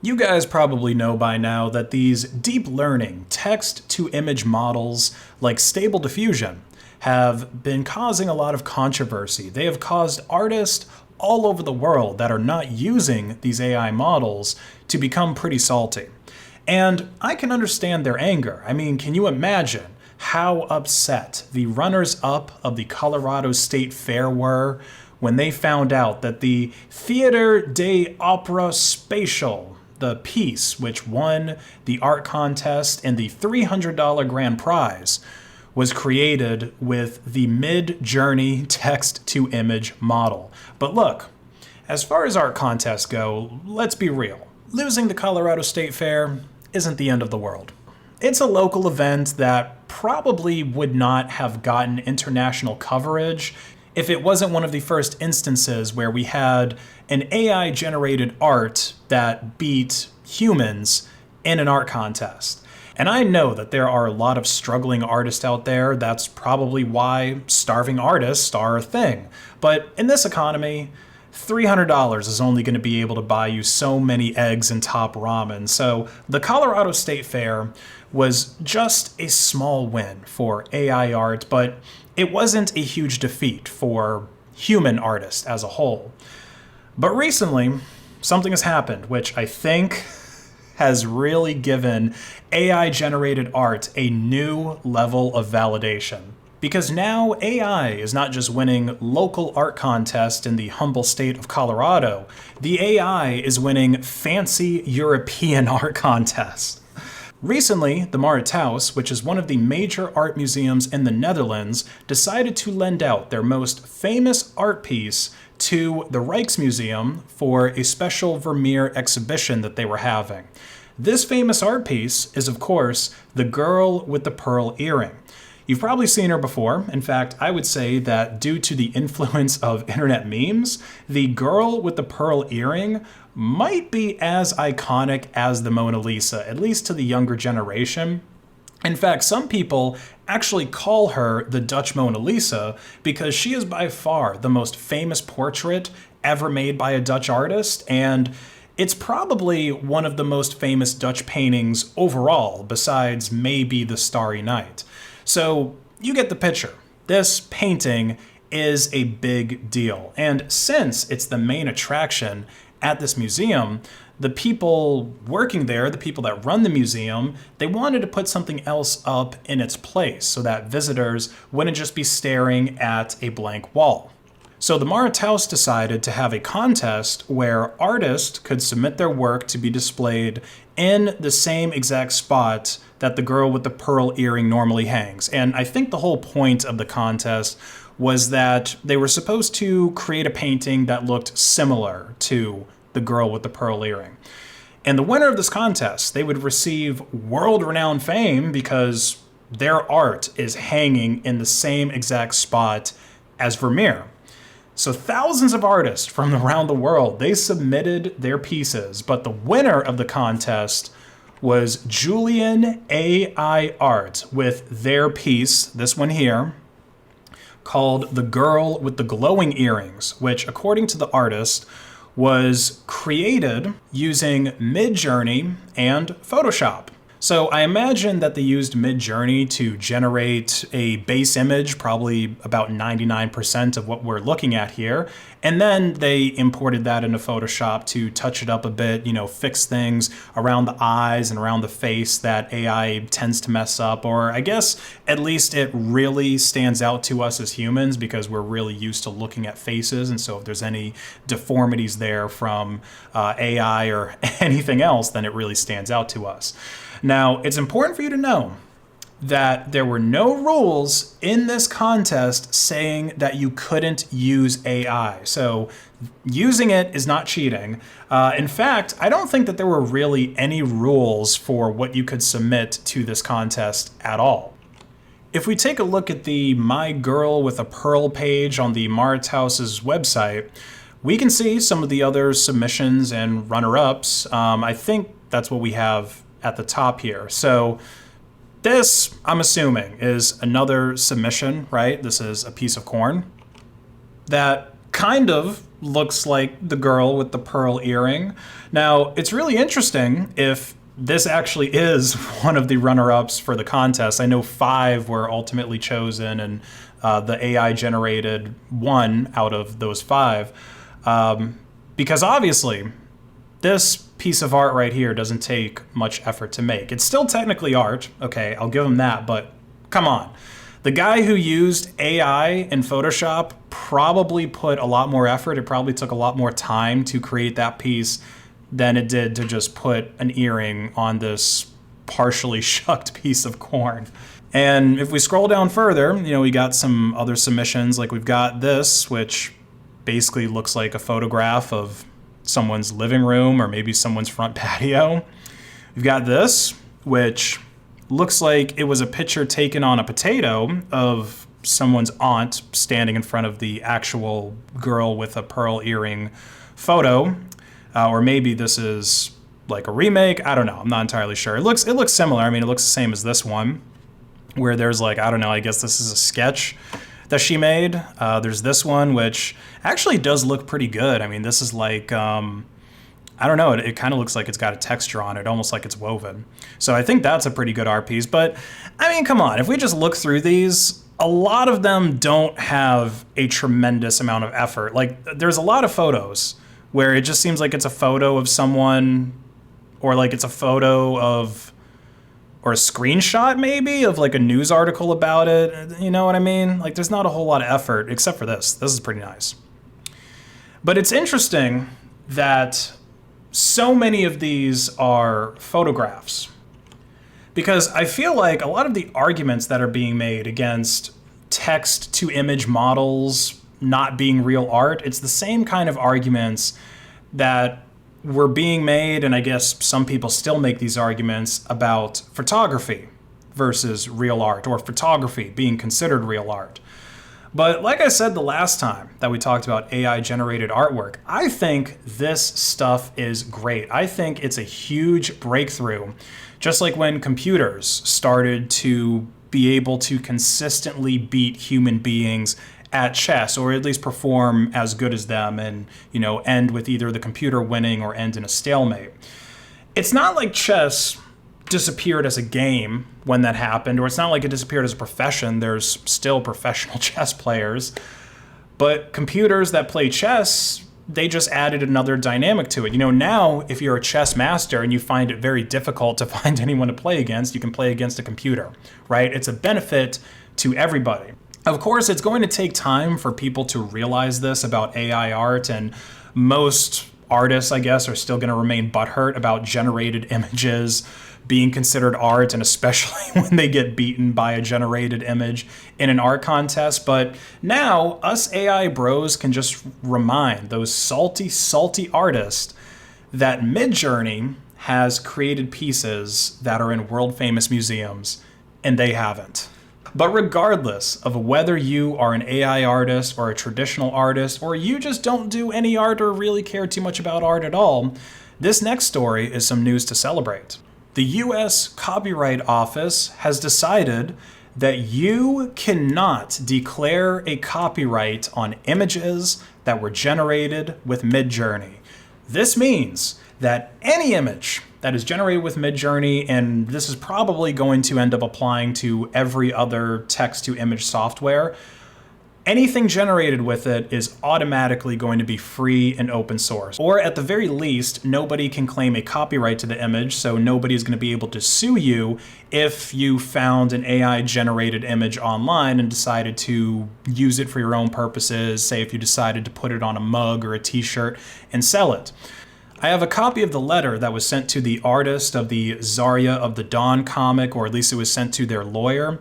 You guys probably know by now that these deep learning text-to-image models like Stable Diffusion have been causing a lot of controversy. They have caused artists all over the world that are not using these AI models to become pretty salty. And I can understand their anger. I mean, can you imagine how upset the runners-up of the Colorado State Fair were when they found out that the Theater de Opera Spatial, the piece which won the art contest and the $300 grand prize, was created with the Mid-Journey text-to-image model. But look, as far as art contests go, let's be real. Losing the Colorado State Fair isn't the end of the world. It's a local event that probably would not have gotten international coverage if it wasn't one of the first instances where we had an AI-generated art that beat humans in an art contest. And I know that there are a lot of struggling artists out there. That's probably why starving artists are a thing. But in this economy, $300 is only going to be able to buy you so many eggs and top ramen. So the Colorado State Fair was just a small win for AI art, but it wasn't a huge defeat for human artists as a whole. But recently, something has happened, which I think has really given AI-generated art a new level of validation. Because now AI is not just winning local art contests in the humble state of Colorado, the AI is winning fancy European art contests. Recently, the Mauritshuis, which is one of the major art museums in the Netherlands, decided to lend out their most famous art piece to the Rijksmuseum for a special Vermeer exhibition that they were having. This famous art piece is, of course, the girl with the pearl earring. You've probably seen her before. In fact, I would say that due to the influence of internet memes, the girl with the pearl earring might be as iconic as the Mona Lisa, at least to the younger generation. In fact, some people actually call her the Dutch Mona Lisa because she is by far the most famous portrait ever made by a Dutch artist, and it's probably one of the most famous Dutch paintings overall, besides maybe the Starry Night. So you get the picture. This painting is a big deal. And since it's the main attraction at this museum, the people working there, the people that run the museum, they wanted to put something else up in its place so that visitors wouldn't just be staring at a blank wall. So the Mauritshuis decided to have a contest where artists could submit their work to be displayed in the same exact spot that the girl with the pearl earring normally hangs. And I think the whole point of the contest was that they were supposed to create a painting that looked similar to the girl with the pearl earring. And the winner of this contest, they would receive world-renowned fame because their art is hanging in the same exact spot as Vermeer. So thousands of artists from around the world, they submitted their pieces, but the winner of the contest was Julian AI Art with their piece, this one here, called The Girl with the Glowing Earrings, which, according to the artist, was created using Mid-Journey and Photoshop. So I imagine that they used Mid-Journey to generate a base image, probably about 99% of what we're looking at here. And then they imported that into Photoshop to touch it up a bit, fix things around the eyes and around the face that AI tends to mess up. Or I guess at least it really stands out to us as humans because we're really used to looking at faces. And so if there's any deformities there from AI or anything else, then it really stands out to us. Now, it's important for you to know that there were no rules in this contest saying that you couldn't use AI. So using it is not cheating. In fact, I don't think that there were really any rules for what you could submit to this contest at all. If we take a look at the My Girl with a Pearl page on the Mauritshuis' website, we can see some of the other submissions and runner-ups. I think that's what we have at the top here. So this, I'm assuming, is another submission, right? This is a piece of corn that kind of looks like the girl with the pearl earring. Now, it's really interesting if this actually is one of the runner-ups for the contest. I know 5 were ultimately chosen, and the AI generated 1 out of those 5. Because obviously, this piece of art right here doesn't take much effort to make. It's still technically art, okay, I'll give him that, but come on. The guy who used AI in Photoshop probably put a lot more effort. It probably took a lot more time to create that piece than it did to just put an earring on this partially shucked piece of corn. And if we scroll down further, you know, we got some other submissions. Like we've got this, which basically looks like a photograph of someone's living room or maybe someone's front patio. We've got this, which looks like it was a picture taken on a potato of someone's aunt standing in front of the actual girl with a pearl earring photo. Or maybe this is like a remake. I don't know. I'm not entirely sure. It looks similar. I mean, it looks the same as this one, where there's like, I don't know, I guess this is a sketch that she made. There's this one, which actually does look pretty good. I mean, this is like, I don't know, it kind of looks like it's got a texture on it, almost like it's woven. So I think that's a pretty good art piece. But I mean, come on, if we just look through these, a lot of them don't have a tremendous amount of effort. Like there's a lot of photos where it just seems like it's a photo of someone, or like it's a photo of, or a screenshot maybe of like a news article about it. You know what I mean? Like there's not a whole lot of effort except for this. This is pretty nice. But it's interesting that so many of these are photographs, because I feel like a lot of the arguments that are being made against text to image models not being real art, it's the same kind of arguments that were being made, and I guess some people still make these arguments about photography versus real art, or photography being considered real art. But like I said the last time that we talked about AI-generated artwork, I think this stuff is great. I think it's a huge breakthrough, just like when computers started to be able to consistently beat human beings at chess, or at least perform as good as them, and, you know, end with either the computer winning or end in a stalemate. It's not like chess disappeared as a game when that happened, or it's not like it disappeared as a profession. There's still professional chess players, but computers that play chess, they just added another dynamic to it. You know, now if you're a chess master and you find it very difficult to find anyone to play against, you can play against a computer, right? It's a benefit to everybody. Of course, it's going to take time for people to realize this about AI art, and most artists, I guess, are still going to remain butthurt about generated images being considered art, and especially when they get beaten by a generated image in an art contest. But now, us AI bros can just remind those salty artists that Midjourney has created pieces that are in world-famous museums, and they haven't. But regardless of whether you are an AI artist or a traditional artist, or you just don't do any art or really care too much about art at all, this next story is some news to celebrate. The US Copyright Office has decided that you cannot declare a copyright on images that were generated with Midjourney. This means that any image that is generated with Midjourney, and this is probably going to end up applying to every other text-to-image software, anything generated with it is automatically going to be free and open source. Or at the very least, nobody can claim a copyright to the image, so nobody is going to be able to sue you if you found an AI-generated image online and decided to use it for your own purposes, say if you decided to put it on a mug or a t-shirt and sell it. I have a copy of the letter that was sent to the artist of the Zarya of the Dawn comic, or at least it was sent to their lawyer.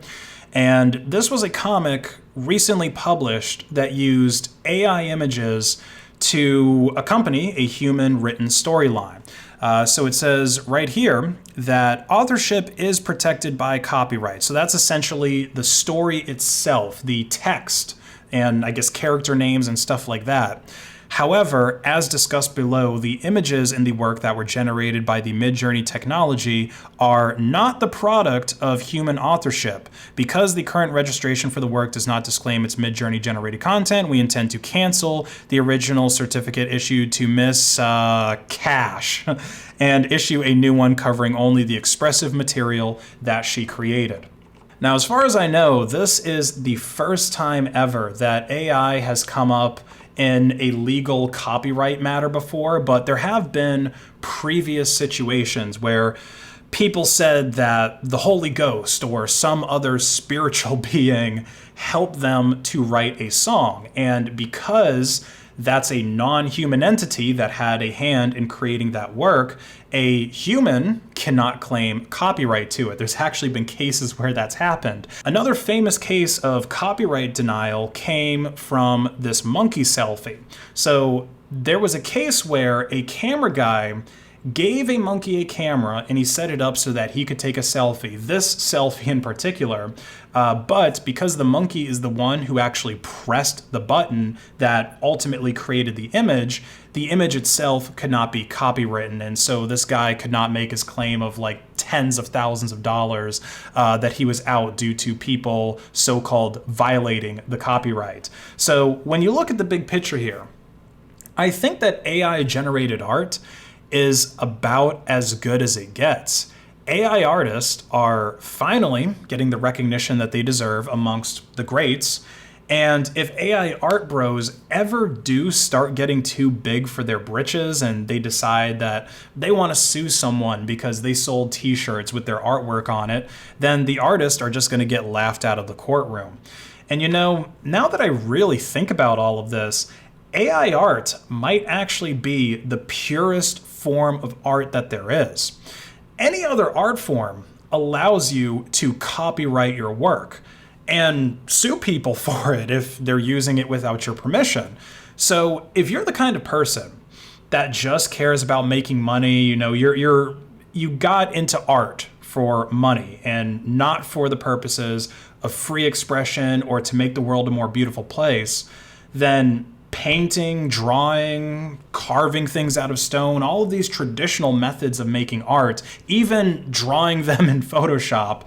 And this was a comic recently published that used AI images to accompany a human written storyline. So it says right here that authorship is protected by copyright. So that's essentially the story itself, the text, and I guess character names and stuff like that. However, as discussed below, the images in the work that were generated by the Midjourney technology are not the product of human authorship. Because the current registration for the work does not disclaim its Midjourney generated content, we intend to cancel the original certificate issued to Miss Cash and issue a new one covering only the expressive material that she created. Now, as far as I know, this is the first time ever that AI has come up in a legal copyright matter before, but there have been previous situations where people said that the Holy Ghost or some other spiritual being helped them to write a song. And because that's a non-human entity that had a hand in creating that work, a human cannot claim copyright to it. There's actually been cases where that's happened. Another famous case of copyright denial came from this monkey selfie. So there was a case where a camera guy gave a monkey a camera and he set it up so that he could take a selfie, this selfie in particular, but because the monkey is the one who actually pressed the button that ultimately created the image itself could not be copywritten, and so this guy could not make his claim of like tens of thousands of dollars that he was out due to people so-called violating the copyright. So when you look at the big picture here, I think that AI-generated art is about as good as it gets. AI artists are finally getting the recognition that they deserve amongst the greats, and if AI art bros ever do start getting too big for their britches and they decide that they want to sue someone because they sold t-shirts with their artwork on it, then the artists are just going to get laughed out of the courtroom. And you know, now that I really think about all of this, AI art might actually be the purest form of art that there is. Any other art form allows you to copyright your work and sue people for it if they're using it without your permission. So if you're the kind of person that just cares about making money, you know, you got into art for money and not for the purposes of free expression or to make the world a more beautiful place, then painting, drawing, carving things out of stone, all of these traditional methods of making art, even drawing them in Photoshop,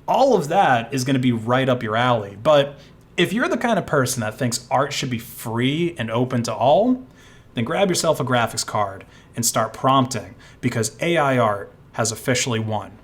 all of that is going to be right up your alley. But if you're the kind of person that thinks art should be free and open to all, then grab yourself a graphics card and start prompting, because AI art has officially won.